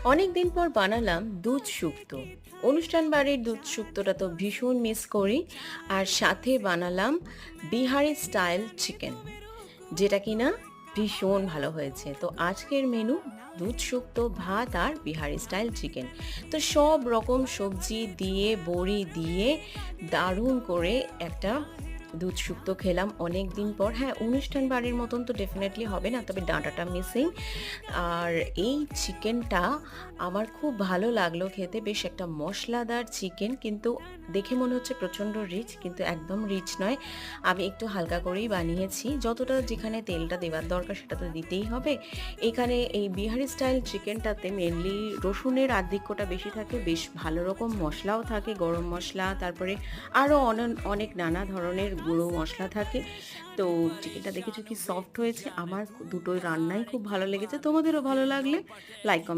অনেক দিন পর বানালাম দুধ শুক্তো। অনুষ্ঠান বাড়ির দুধ শুক্তোটা তো ভীষণ মিস করি। আর সাথে বানালাম বিহারি স্টাইল চিকেন, যেটা কিনা ভীষণ ভালো হয়েছে। তো আজকের মেনু দুধ শুক্তো, ভাত আর বিহারি স্টাইল চিকেন। তো সব রকম সবজি দিয়ে, বড়ি দিয়ে দারুণ করে একটা দুধ শুক্তো খেলাম অনেক দিন পর। হ্যাঁ, অনুষ্ঠান বাড়ির মতন তো ডেফিনেটলি হবে না, তবে ডাঁটাটা মিসিং। আর এই চিকেনটা আমার খুব ভালো লাগলো খেতে, বেশ একটা মশলাদার চিকেন, কিন্তু দেখে মনে হচ্ছে প্রচণ্ড রিচ, কিন্তু একদম রিচ নয়। আমি একটু হালকা করেই বানিয়েছি, যতটা যেখানে তেলটা দেওয়ার দরকার সেটা তো দিতেই হবে। এখানে এই বিহারি স্টাইল চিকেনটাতে মেনলি রসুনের আধিক্যটা বেশি থাকে, বেশ ভালো রকম মশলাও থাকে, গরম মশলা, তারপরে আরও অনেক নানা ধরনের গুঁড়ো মশলা থাকে। তো চিকেনটা দেখেছো কি সফট হয়েছে। আমার দুটোই রান্নাই খুব ভালো লেগেছে। তোমাদেরও ভালো লাগলে লাইক